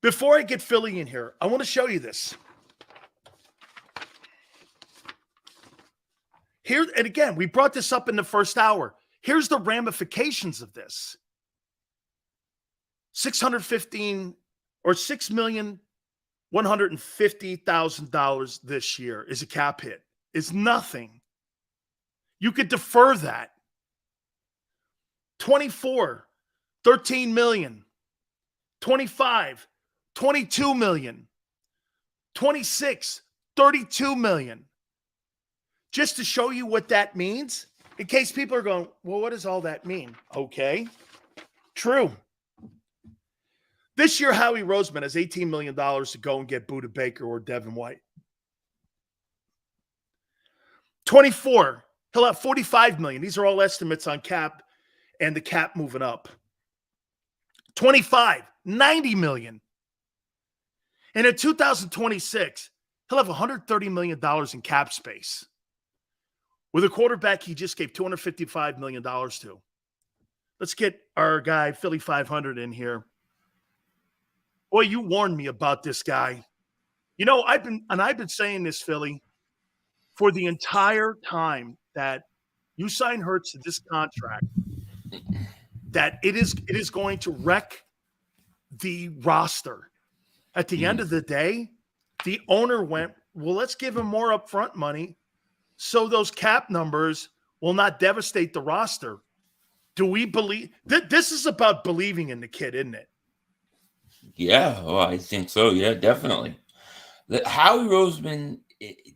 Before I get Philly in here, I want to show you this. Here, and again, we brought this up in the first hour. Here's the ramifications of this. 615 or $6,150,000 this year is a cap hit. It's nothing. You could defer that. 24, 13 million. 25, 22 million. 26, 32 million. Just to show you what that means, in case people are going, well, what does all that mean? Okay, true. This year, Howie Roseman has $18 million to go and get Budda Baker or Devin White. 24, he'll have $45 million. These are all estimates on cap and the cap moving up. 25, $90 million. And in 2026, he'll have $130 million in cap space with a quarterback he just gave $255 million to. Let's get our guy, Philly.500, in here. Boy, you warned me about this guy. You know, I've been saying this, Philly, for the entire time that you sign Hurts to this contract, that it is going to wreck the roster. At the end of the day, the owner went, well, let's give him more upfront money so those cap numbers will not devastate the roster. Do we believe this is about believing in the kid, isn't it? Yeah, well, I think so. Yeah, definitely. Howie Roseman,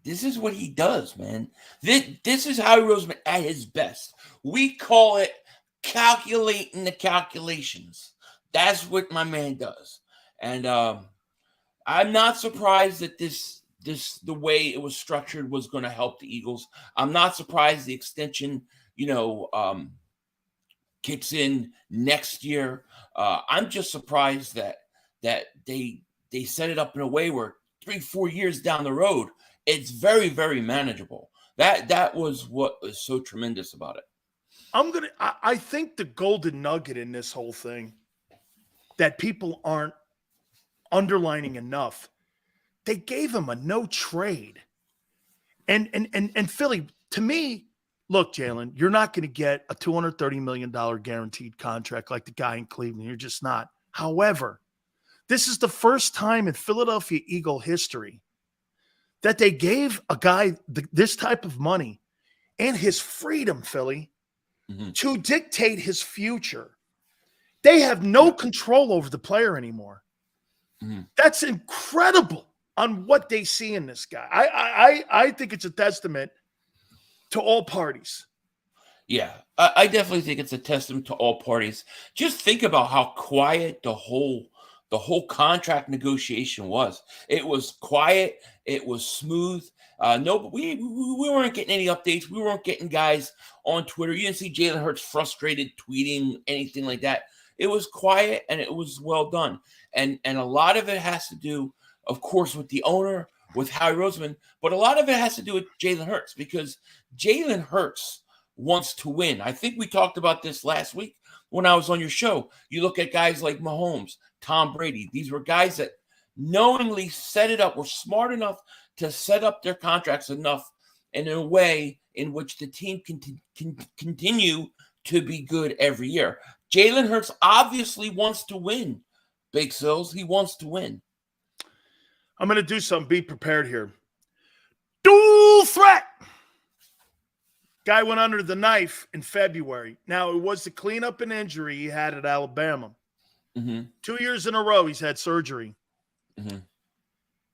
this is what he does, man. This is Howie Roseman at his best. We call it calculating the calculations. That's what my man does. And I'm not surprised that the way it was structured was going to help the Eagles. I'm not surprised the extension, kicks in next year. I'm just surprised that they set it up in a way where 3-4 years down the road, it's very, very manageable. That was what was so tremendous about it. I think the golden nugget in this whole thing that people aren't underlining enough, they gave him a no trade. And Philly, to me, look, Jalen, you're not going to get a $230 million guaranteed contract like the guy in Cleveland. You're just not. However, this is the first time in Philadelphia Eagle history that they gave a guy this type of money and his freedom, Philly, to dictate his future. They have no control over the player anymore. That's incredible on what they see in this guy. I think it's a testament to all parties. Yeah, I definitely think it's a testament to all parties. Just think about how quiet the whole contract negotiation was. It was quiet. It was smooth. No, we weren't getting any updates. We weren't getting guys on Twitter. You didn't see Jalen Hurts frustrated tweeting, anything like that. It was quiet and it was well done. And a lot of it has to do, of course, with the owner, with Howie Roseman, but a lot of it has to do with Jalen Hurts, because Jalen Hurts wants to win. I think we talked about this last week when I was on your show. You look at guys like Mahomes, Tom Brady. These were guys that knowingly set it up, were smart enough to set up their contracts enough in a way in which the team can continue to be good every year. Jalen Hurts obviously wants to win, Big Sills. He wants to win. I'm going to do something. Be prepared here. Dual threat. Guy went under the knife in February. Now, it was to clean up an injury he had at Alabama. 2 years in a row, he's had surgery.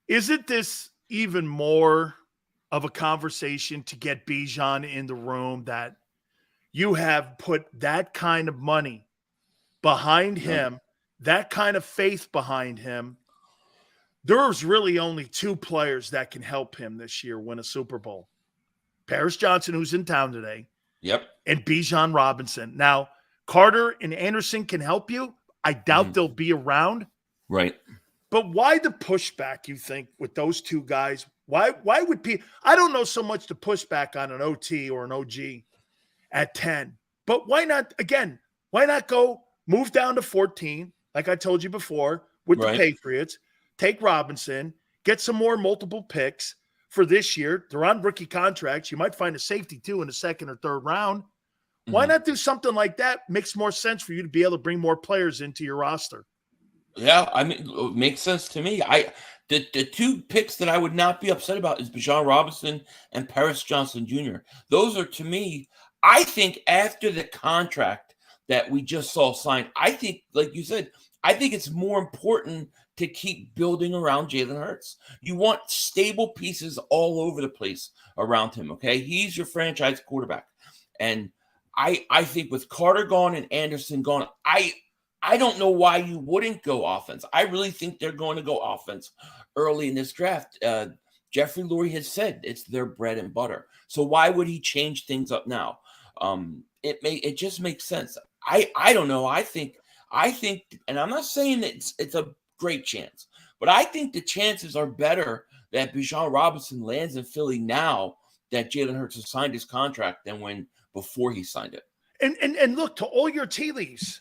Isn't this even more of a conversation to get Bijan in the room, that you have put that kind of money behind him, that kind of faith behind him? There's really only two players that can help him this year win a Super Bowl. Paris Johnson, who's in town today. Yep. And Bijan Robinson. Now, Carter and Anderson can help you. I doubt they'll be around. Right. But why the pushback, you think, with those two guys? Why would people – I don't know so much the pushback on an OT or an OG at 10. But why not – again, why not go move down to 14, like I told you before, with the Right. Patriots, take Robinson, get some more multiple picks for this year. They're on rookie contracts. You might find a safety too in the second or third round. Why not do something like that? Makes more sense for you to be able to bring more players into your roster. Yeah, I mean, it makes sense to me. The two picks that I would not be upset about is Bijan Robinson and Paris Johnson Jr. Those are, to me, I think after the contract that we just saw signed, I think, like you said, I think it's more important to keep building around Jalen Hurts. You want stable pieces all over the place around him, okay? He's your franchise quarterback. And I think with Carter gone and Anderson gone, I don't know why you wouldn't go offense. I really think they're going to go offense early in this draft. Jeffrey Lurie has said it's their bread and butter. So why would he change things up now? It just makes sense. I don't know. I think, and I'm not saying that it's a great chance, but I think the chances are better that Bijan Robinson lands in Philly now that Jalen Hurts has signed his contract than before he signed it. And look, to all your tea leaves,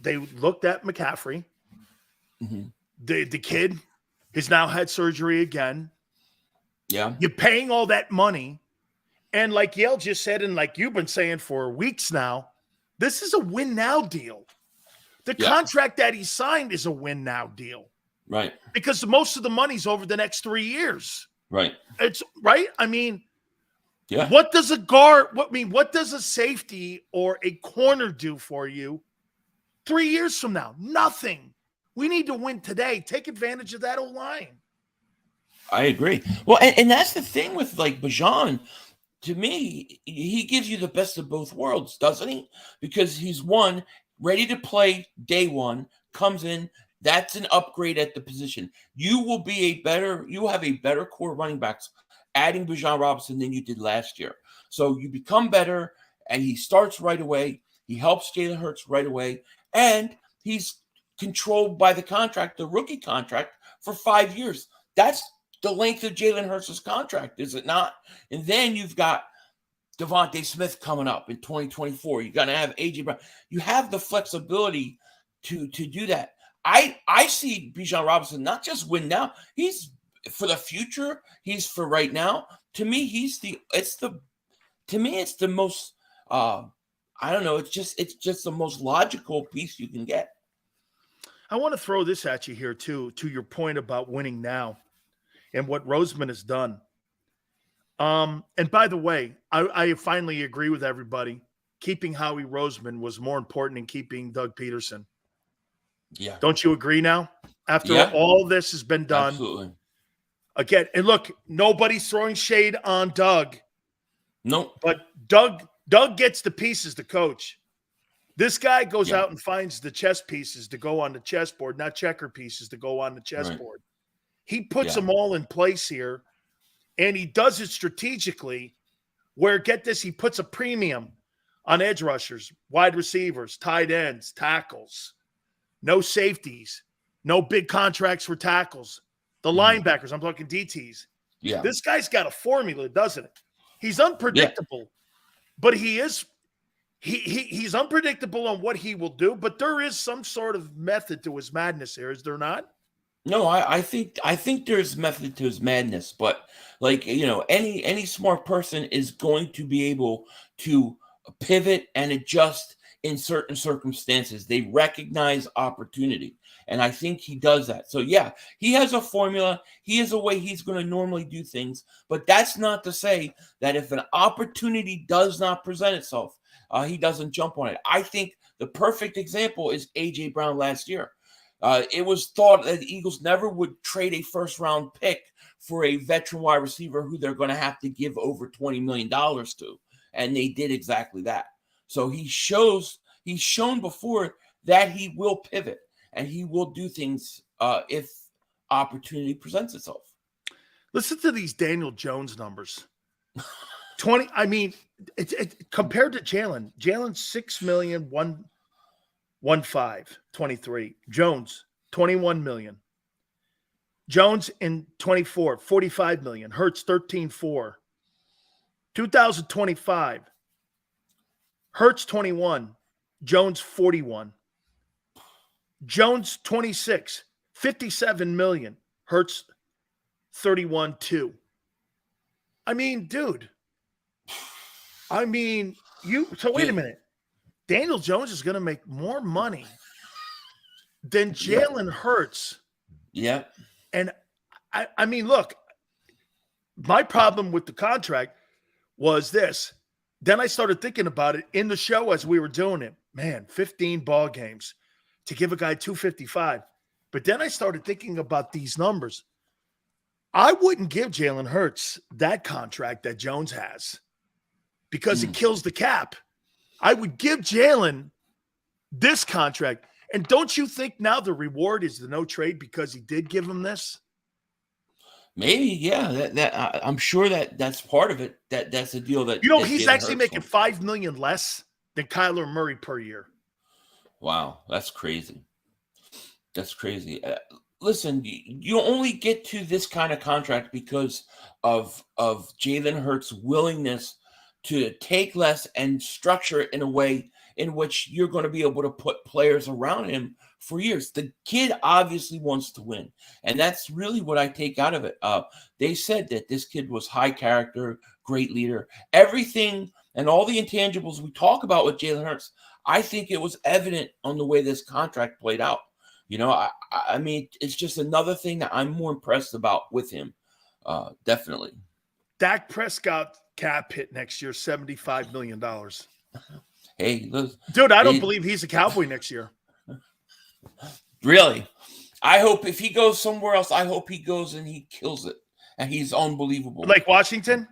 they looked at McCaffrey. Mm-hmm. The kid has now had surgery again. Yeah. You're paying all that money. And like Yale just said, and like you've been saying for weeks now, this is a win now deal. The contract that he signed is a win now deal. Right. Because most of the money's over the next 3 years. Right. It's right. I mean, yeah. What does a guard, what does a safety or a corner do for you 3 years from now? Nothing. We need to win today. Take advantage of that O-line. I agree. Well, and that's the thing with like Bijan. To me, he gives you the best of both worlds, doesn't he? Because he's one, ready to play day one, comes in. That's an upgrade at the position. You will have a better core running backs adding Bijan Robinson than you did last year. So you become better, and he starts right away. He helps Jalen Hurts right away, and he's controlled by the contract, the rookie contract, for 5 years. That's the length of Jalen Hurts' contract, is it not? And then you've got Devontae Smith coming up in 2024. You're going to have A.J. Brown. You have the flexibility to do that. I see Bijan Robinson not just win now. He's for the future. He's for right now. To me, it's the most I don't know. It's just the most logical piece you can get. I want to throw this at you here too, to your point about winning now and what Roseman has done. And by the way, I finally agree with everybody. Keeping Howie Roseman was more important than keeping Doug Peterson. Yeah. Don't you agree now? After all this has been done. Absolutely. Again, and look, nobody's throwing shade on Doug. Nope. But Doug gets the pieces to coach. This guy goes out and finds the chess pieces to go on the chessboard, not checker pieces to go on the chessboard. Right. He puts them all in place here, and he does it strategically where, get this, he puts a premium on edge rushers, wide receivers, tight ends, tackles, no safeties, no big contracts for tackles. The linebackers, I'm talking DTs. Yeah. This guy's got a formula, doesn't it? He's unpredictable, but he's unpredictable on what he will do, but there is some sort of method to his madness here, is there not? No, I think there's method to his madness, but like, any smart person is going to be able to pivot and adjust in certain circumstances. They recognize opportunity, and I think he does that. So yeah, he has a formula. He has a way he's going to normally do things, but that's not to say that if an opportunity does not present itself, he doesn't jump on it. I think the perfect example is A.J. Brown last year. It was thought that the Eagles never would trade a first-round pick for a veteran wide receiver who they're going to have to give over $20 million to, and they did exactly that. So he's shown before that he will pivot and he will do things if opportunity presents itself. Listen to these Daniel Jones numbers. 20. I mean, compared to Jalen. Jalen's $6 million, 23. Jones, $21 million. Jones in 24, $45 million. Hurts 13.4. 2025. Hurts 21. Jones 41. Jones 26. $57 million. Hurts 31.2. I mean, dude. I mean, so wait a minute. Daniel Jones is going to make more money than Jalen Hurts. Yeah. And I mean, look, my problem with the contract was this. Then I started thinking about it in the show as we were doing it. Man, 15 ball games to give a guy 255. But then I started thinking about these numbers. I wouldn't give Jalen Hurts that contract that Jones has because it kills the cap. I would give Jalen this contract. And don't you think now the reward is the no trade because he did give him this? Maybe, yeah. I'm sure that's part of it. That's a deal that He's Jalen actually Hurts making $5 million less than Kyler Murray per year. Wow, that's crazy. That's crazy. Listen, you only get to this kind of contract because of Jalen Hurts' willingness to take less and structure it in a way in which you're going to be able to put players around him for years. The kid obviously wants to win, and that's really what I take out of it. They said that this kid was high character, great leader, everything, and all the intangibles we talk about with Jalen Hurts. I think it was evident on the way this contract played out. I mean, it's just another thing that I'm more impressed about with him. Definitely. Dak Prescott cap hit next year, $75 million. Hey, look, dude, I don't believe he's a Cowboy next year. Really? I hope if he goes somewhere else, I hope he goes and he kills it. And he's unbelievable. Like Washington?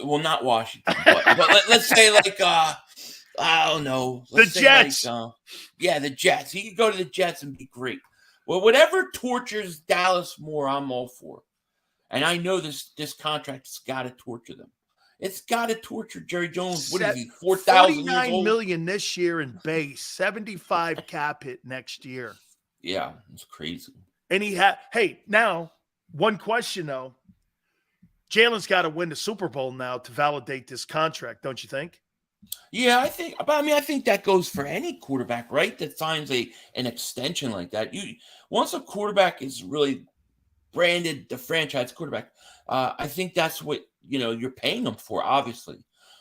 Well, not Washington, but let's say like I don't know. The Jets. The Jets. He could go to the Jets and be great. Well, whatever tortures Dallas more, I'm all for. And I know this contract's got to torture them. It's got to torture Jerry Jones. What is he, 4,000 years old? $49 million this year in base, 75 cap hit next year. Yeah, it's crazy. And now, one question though. Jalen's got to win the Super Bowl now to validate this contract, don't you think? Yeah, I think that goes for any quarterback, right? That signs an extension like that. Once a quarterback is really branded the franchise quarterback, I think that's what you're paying them for, obviously.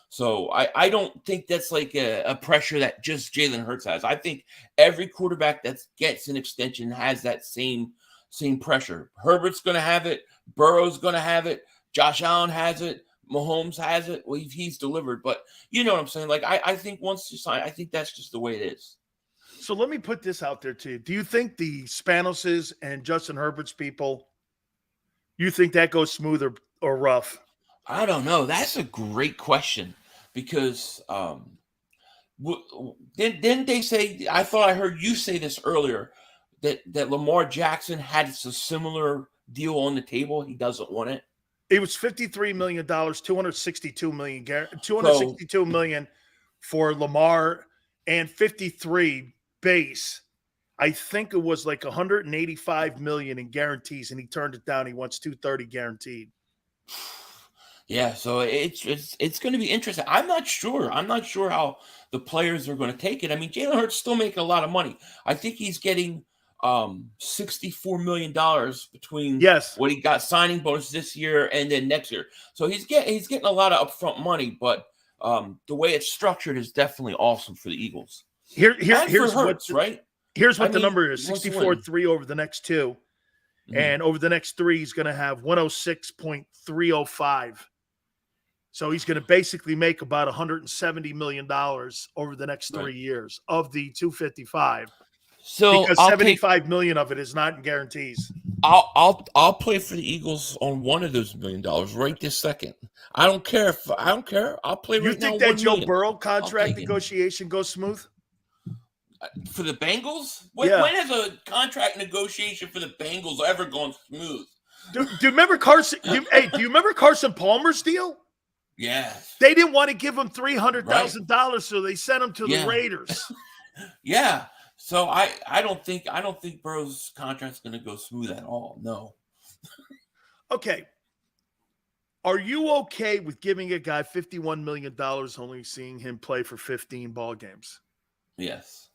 So I don't think that's like a pressure that just Jalen Hurts has. I think every quarterback that gets an extension has that same pressure. Herbert's going to have it. Burrow's going to have it. Josh Allen has it. Mahomes has it. Well, he's delivered, but you know what I'm saying? Like, I think once you sign, I think that's just the way it is. So let me put this out there to you. Do you think the Spanoses and Justin Herbert's people, you think that goes smooth or rough? I don't know. That's a great question because didn't they say, I thought I heard you say this earlier, that Lamar Jackson had a similar deal on the table. He doesn't want it. It was $53 million, $262 million for Lamar and 53 base. I think it was like $185 million in guarantees, and he turned it down. He wants $230 guaranteed. Yeah, so it's going to be interesting. I'm not sure how the players are going to take it. I mean, Jalen Hurts still making a lot of money. I think he's getting $64 million between what he got signing bonus this year and then next year. So he's getting a lot of upfront money, but the way it's structured is definitely awesome for the Eagles. Here's Hurts, right? Here's what the number is: 64.3 over the next two, and over the next three, he's going to have 106.305. So he's going to basically make about $170 million over the next 3 years of the 255. So because $75 million of it is not in guarantees. I'll play for the Eagles on one of those $1 million right this second. I don't care. I'll play right now. You think that Joe Burrow contract negotiation goes smooth? For the Bengals? When has a contract negotiation for the Bengals ever gone smooth? Do you remember Carson? Do you remember Carson Palmer's deal? Yeah. They didn't want to give him $300,000, so they sent him to the Raiders. Yeah. So I don't think Burrow's contract's going to go smooth at all. No. Okay. Are you okay with giving a guy $51 million, only seeing him play for 15 ball games? Yes.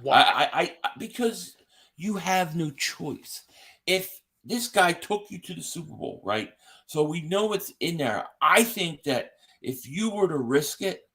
Why? I because you have no choice. If this guy took you to the Super Bowl, right? So we know it's in there. I think that if you were to risk it,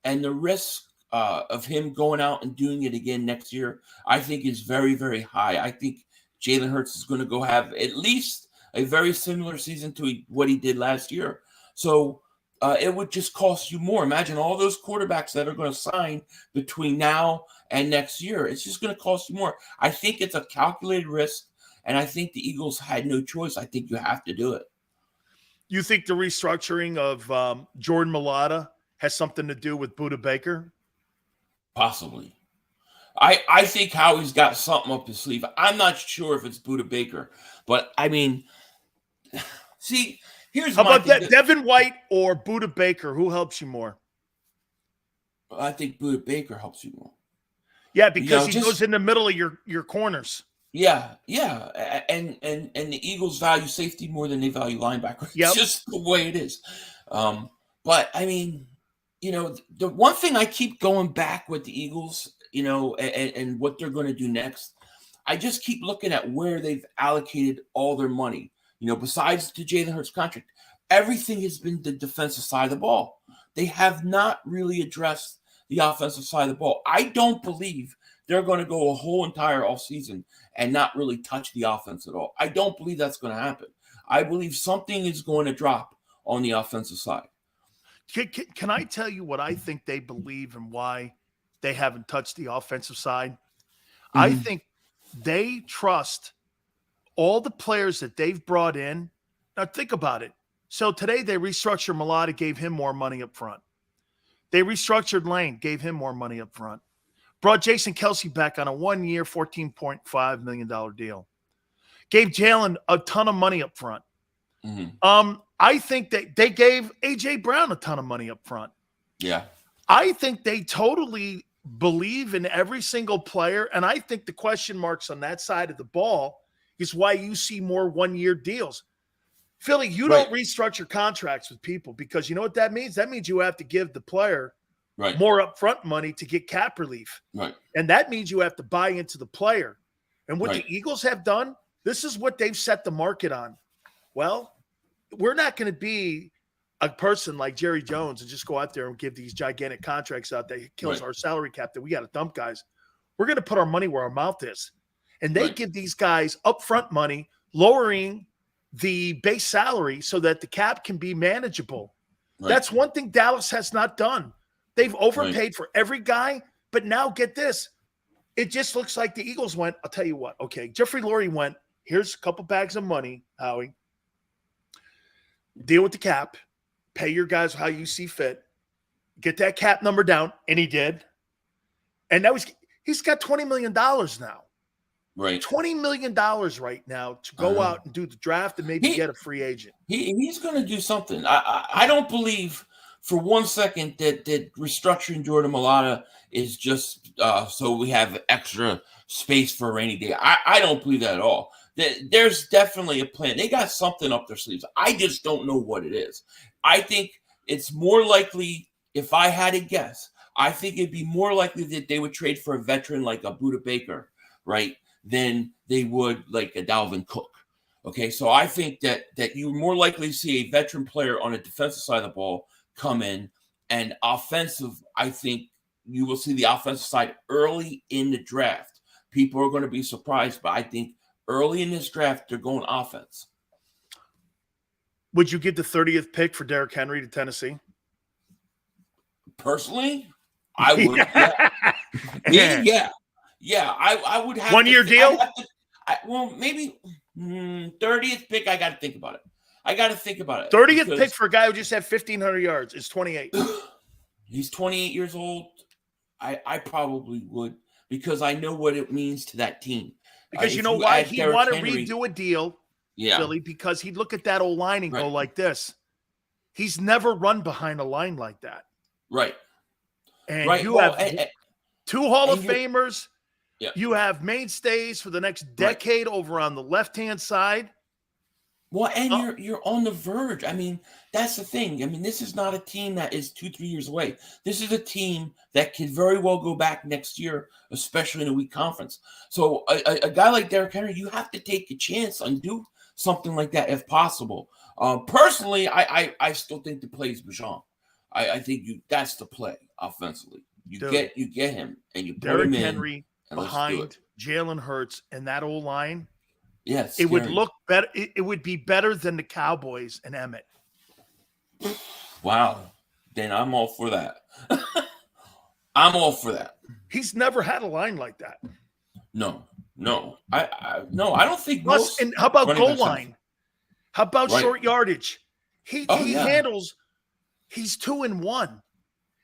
and the risk of him going out and doing it again next year, I think is very, very high. I think Jalen Hurts is going to go have at least a very similar season to what he did last year. So it would just cost you more. Imagine all those quarterbacks that are going to sign between now and next year. It's just going to cost you more. I think it's a calculated risk, and I think the Eagles had no choice. I think you have to do it. You think the restructuring of Jordan Mailata has something to do with Budda Baker? Possibly. I think Howie's got something up his sleeve. I'm not sure if it's Budda Baker, but I mean, see, here's How my about thing. that? Devin White or Budda Baker? Who helps you more? I think Budda Baker helps you more. Yeah, because he goes in the middle of your corners. Yeah, and the Eagles value safety more than they value linebacker. It's just the way it is. But I mean, the one thing I keep going back with the Eagles, and what they're going to do next, I just keep looking at where they've allocated all their money. Besides the Jalen Hurts contract, everything has been the defensive side of the ball. They have not really addressed the offensive side of the ball. I don't believe they're going to go a whole entire offseason and not really touch the offense at all. I don't believe that's going to happen. I believe something is going to drop on the offensive side. Can I tell you what I think they believe and why they haven't touched the offensive side? Mm-hmm. I think they trust all the players that they've brought in. Now think about it. So today they restructured Mailata, gave him more money up front. They restructured Lane, gave him more money up front. Brought Jason Kelce back on a 1-year, $14.5 million deal. Gave Jalen a ton of money up front. Mm-hmm. I think that they gave A.J. Brown a ton of money up front. Yeah. I think they totally believe in every single player, and I think the question marks on that side of the ball is why you see more 1-year deals. Philly, you don't restructure contracts with people because you know what that means? That means you have to give the player more upfront money to get cap relief. Right. And that means you have to buy into the player. And what the Eagles have done, this is what they've set the market on. Well, we're not going to be a person like Jerry Jones and just go out there and give these gigantic contracts out that kills our salary cap that we got to dump guys. We're going to put our money where our mouth is. And they give these guys upfront money, lowering the base salary so that the cap can be manageable. That's one thing Dallas has not done. They've overpaid for every guy, but now get this. It just looks like the Eagles went, I'll tell you what. Okay, Jeffrey Lurie went, here's a couple bags of money, Howie. Deal with the cap. Pay your guys how you see fit. Get that cap number down, and he did. And he's got $20 million now. Right. $20 million right now to go out and do the draft and maybe get a free agent. He's going to do something. I don't believe for 1 second that restructuring Jordan Mailata is just so we have extra space for a rainy day. I don't believe that at all. There's definitely a plan. They got something up their sleeves. I just don't know what it is. I think it's more likely, if I had to guess, I think it'd be more likely that they would trade for a veteran like a Budda Baker, right, than they would like a Dalvin Cook. Okay, so I think that you're more likely to see a veteran player on the defensive side of the ball come in, and offensive, I think you will see the offensive side early in the draft. People are going to be surprised, but I think early in this draft, they're going offense. Would you give the 30th pick for Derrick Henry to Tennessee? Personally, I would. Yeah. I would have 1-year deal. Well, maybe 30th pick. I got to think about it. 30th pick for a guy who just had 1,500 yards is 28. He's 28 years old. I probably would, because I know what it means to that team. Because you know why? He want to redo a deal, Philly, because he'd look at that old line and go like this. He's never run behind a line like that. Right. And you have two Hall of Famers. Yeah. You have mainstays for the next decade over on the left-hand side. Well, and Oh, you're on the verge. I mean, that's the thing. I mean, this is not a team that is 2-3 years away. This is a team that could very well go back next year, especially in a weak conference. So a guy like Derrick Henry, you have to take a chance and do something like that if possible. Personally, I still think the play is Bijan. I think that's the play offensively. You dude, get him and you put him Derrick in Henry and let's do it. behind Jalen Hurts and that old line, Yeah, it's it would scary. look better. It would be better than the Cowboys and Emmett. Wow. Then I'm all for that. I'm all for that. He's never had a line like that. No. I don't think Plus, most. and how about running goal backs have- line? How about Right. short yardage? He Yeah. handles. He's 2-1.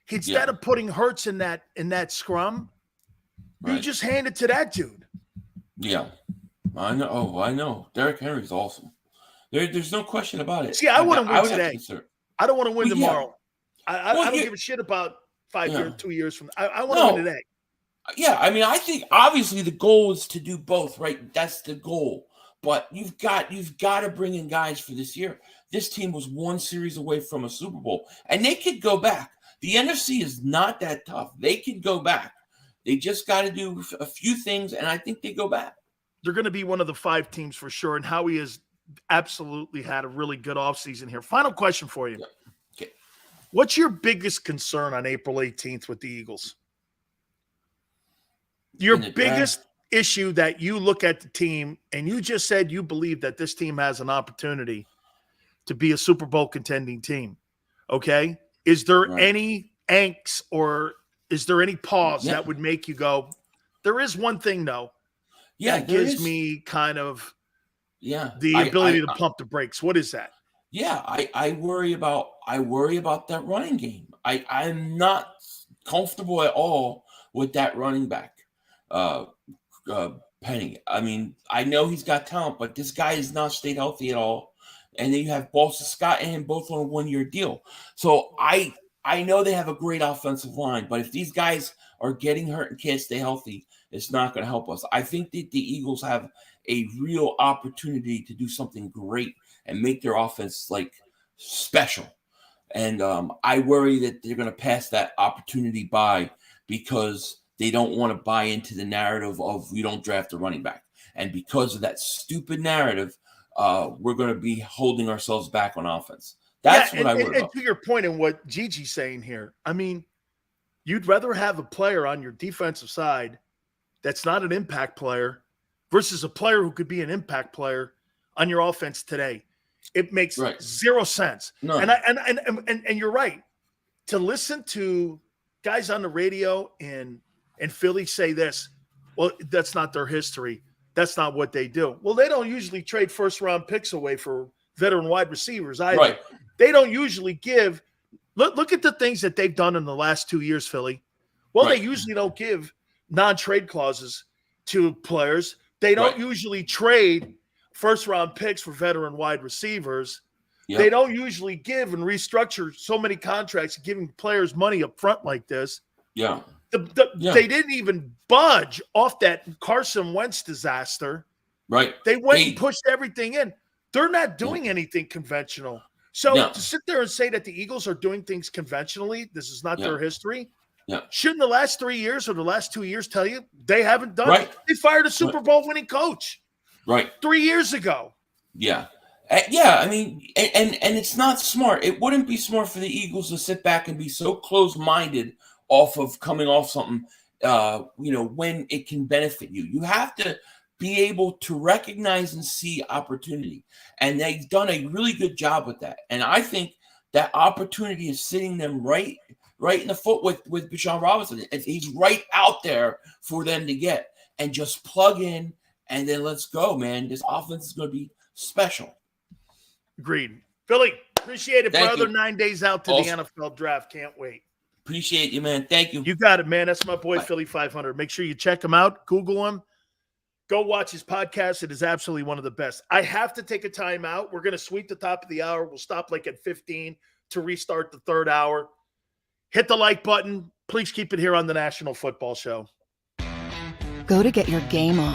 Instead Yeah. of putting Hurts in that scrum, you Right. just hand it to that dude. Yeah. I know. Oh, I know. Derrick Henry's awesome. There's no question about it. See, I wouldn't win would have to today. consider- I don't want to win Well, yeah. tomorrow. I Well, don't you- give a shit about 5 Yeah. years, 2 years from. I want to No. win today. Yeah, I mean, I think obviously the goal is to do both, right? That's the goal. But you've got to bring in guys for this year. This team was one series away from a Super Bowl, and they could go back. The NFC is not that tough. They could go back. They just got to do a few things, and I think they go back. They're going to be one of the 5 teams for sure. And Howie has absolutely had a really good offseason here. Final question for you. Yeah. Okay. What's your biggest concern on April 18th with the Eagles? Your In the biggest issue that you look at the team, and you just said you believe that this team has an opportunity to be a Super Bowl contending team. Okay? Is there Right. any angst or is there any pause Yeah. that would make you go, there is one thing, though, Yeah, that there gives is. me kind of Yeah, the ability to pump the brakes? What is that? Yeah, I worry about that running game. I'm not comfortable at all with that running back, Penny. I mean, I know he's got talent, but this guy has not stayed healthy at all. And then you have Boston Scott and him both on a 1-year deal. So I know they have a great offensive line, but if these guys are getting hurt and can't stay healthy, it's not going to help us. I think that the Eagles have a real opportunity to do something great and make their offense like special. And I worry that they're going to pass that opportunity by because they don't want to buy into the narrative of we don't draft a running back. And because of that stupid narrative, we're going to be holding ourselves back on offense. That's what I worry about. And to your point in what Gigi's saying here, I mean, you'd rather have a player on your defensive side that's not an impact player versus a player who could be an impact player on your offense today. It makes zero sense. No. And you're right. To listen to guys on the radio in Philly say this, well, that's not their history. That's not what they do. Well, they don't usually trade first-round picks away for veteran wide receivers either. Right. They don't usually give – look at the things that they've done in the last 2 years, Philly. Well, they usually don't give non-trade clauses to players. They don't usually trade first-round picks for veteran wide receivers. Yep. They don't usually give and restructure so many contracts, giving players money up front like this. Yeah. They didn't even budge off that Carson Wentz disaster. Right. They went and pushed everything in. They're not doing anything conventional. So to sit there and say that the Eagles are doing things conventionally, this is not their history. Yeah. Shouldn't the last 3 years or the last 2 years tell you they haven't done it? They fired a Super Bowl winning coach. 3 years ago. Yeah. Yeah, I mean, and it's not smart. It wouldn't be smart for the Eagles to sit back and be so close-minded coming off something, when it can benefit you. You have to be able to recognize and see opportunity. And they've done a really good job with that. And I think that opportunity is sitting them right in the foot with Bijan Robinson. He's right out there for them to get and just plug in and then let's go, man. This offense is going to be special. Agreed. Philly, appreciate it, Thank brother. you. 9 days out to the NFL draft. Can't wait. Appreciate you, man. Thank you. You got it, man. That's my boy, Bye. Philly.500. Make sure you check him out. Google him. Go watch his podcast. It is absolutely one of the best. I have to take a time out. We're going to sweep the top of the hour. We'll stop like at 15 to restart the third hour. Hit the like button. Please keep it here on the National Football Show. Go to get your game on.